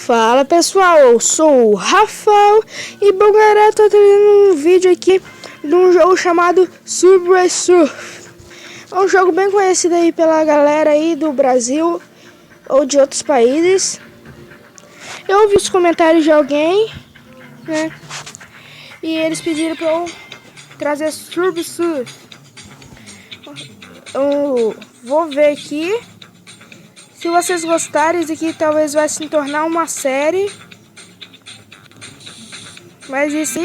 Fala pessoal, eu sou o Rafael e bom galera, eu tô trazendo um vídeo aqui de um jogo chamado Subway Surf. É um jogo bem conhecido aí pela galera aí do Brasil ou de outros países. Eu ouvi os comentários de alguém, né? E eles pediram pra eu trazer Subway Surf. Eu vou ver aqui. Se vocês gostarem, isso aqui talvez vai se tornar uma série. Mas isso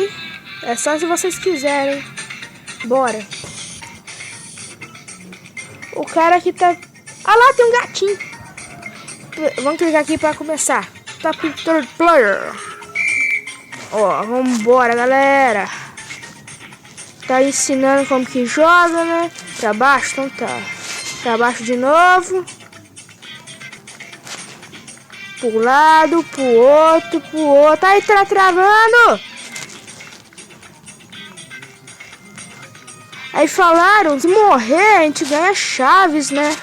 é só se vocês quiserem. Bora. O cara aqui tá... Ah lá, tem um gatinho. Vamos clicar aqui pra começar. Top Third Player. Ó, vambora, galera. Tá ensinando como que joga, né? Pra baixo, então tá. Pra baixo de novo. Pro lado, pro outro, pro outro. Aí tá travando. Aí falaram, se morrer a gente ganha chaves, né?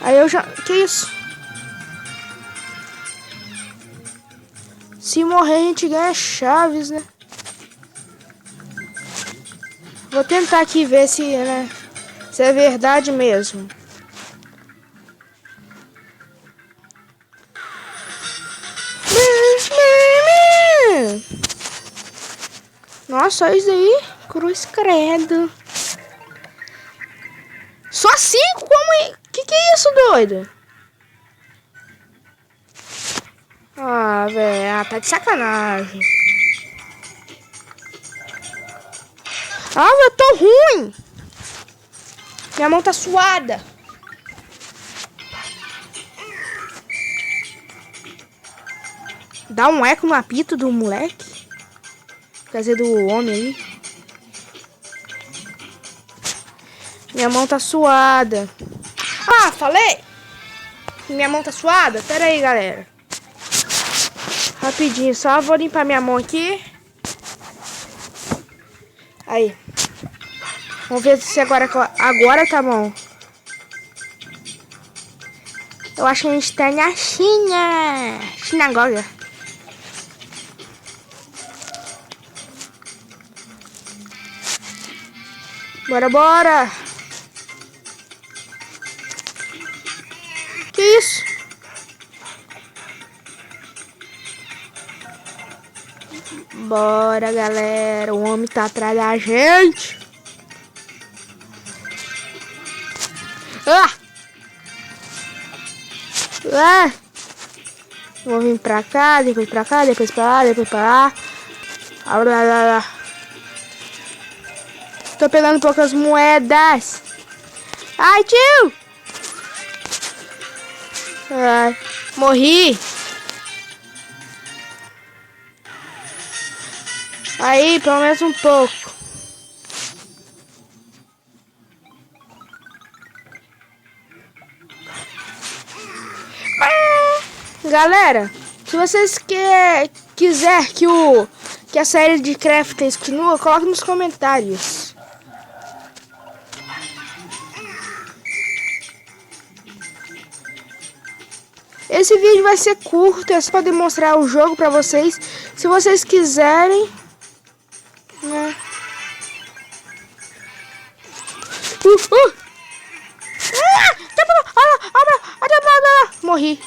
Aí eu já... Que isso? Se morrer a gente ganha chaves, né? Vou tentar aqui ver se, né, se é verdade mesmo. Nossa, olha isso aí. Cruz credo. Só 5? Como é? Que é isso, doido? Ah, velho. Tá de sacanagem. Ah, eu tô ruim. Minha mão tá suada. Dá um eco no apito do moleque. Quer dizer, do homem aí. Minha mão tá suada. Ah, falei! Minha mão tá suada? Pera aí, galera. Rapidinho, só vou limpar minha mão aqui. Aí. Vamos ver se agora tá bom. Eu acho que a gente tá na China. Sinagoga. Bora, bora. Que isso? Bora, galera. O homem tá atrás da gente. Ah! Ah! Vou vir pra cá, depois pra cá, depois pra lá, depois pra lá. Ah, lá, lá, lá. Tô pegando poucas moedas. Ai, tio! Ai, morri. Aí, pelo menos um pouco. Galera, se vocês quiser que a série de Crafters continue, coloque nos comentários. Esse vídeo vai ser curto, é só para demonstrar o jogo para vocês. Se vocês quiserem, né? Morri.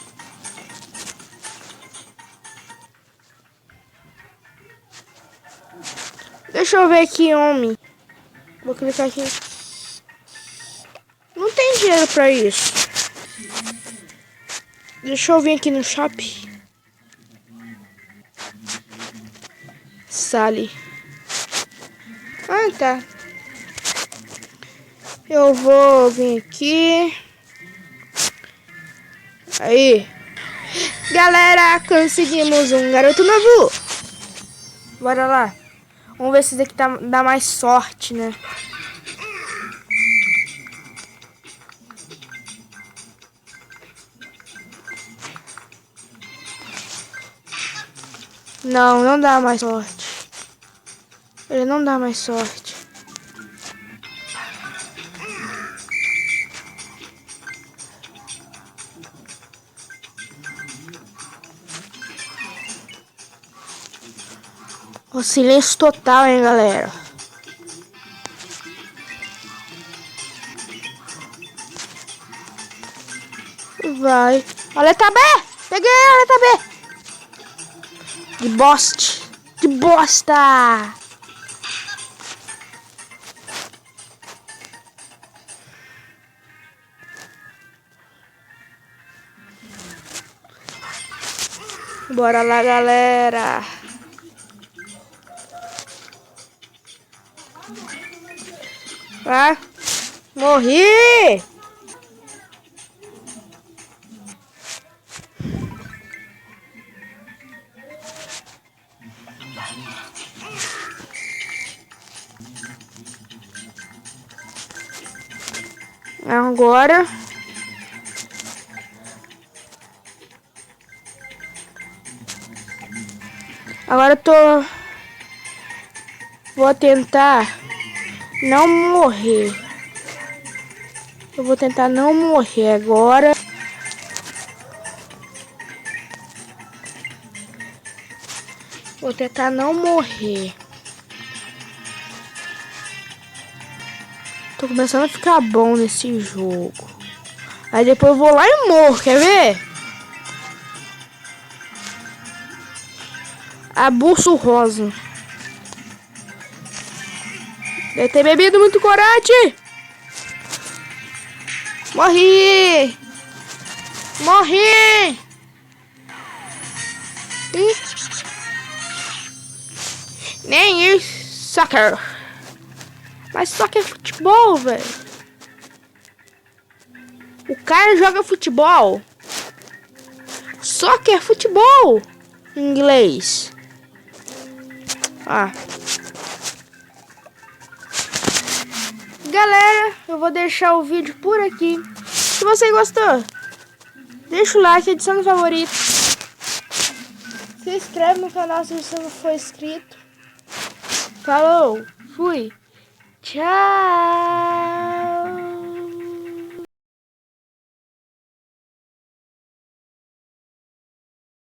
Deixa eu ver aqui, homem. Vou clicar aqui. Não tem dinheiro pra isso. Deixa eu vir aqui no shopping. Sally. Ah, tá. Eu vou vir aqui. Aí. Galera, conseguimos um garoto novo. Bora lá. Vamos ver se esse daqui dá mais sorte, né? Não, não dá mais sorte. Ele não dá mais sorte. O silêncio total, hein, galera. Vai. A letra B! Peguei a letra B! De bosta! De bosta! Bora lá, galera! Ah, morri! Agora eu tô... Vou tentar não morrer. Eu vou tentar não morrer agora. Vou tentar não morrer. Tô começando a ficar bom nesse jogo. Aí depois eu vou lá e morro, quer ver? Abuso rosa. Deve ter bebido muito corante. Morri! Morri! Ih. Nem isso, soccer. Mas soccer é futebol, velho. O cara joga futebol. Soccer é futebol. Em inglês. Ah. Galera, eu vou deixar o vídeo por aqui. Se você gostou, deixa o like, adiciona o favorito. Se inscreve no canal se você não for inscrito. Falou, fui, tchau.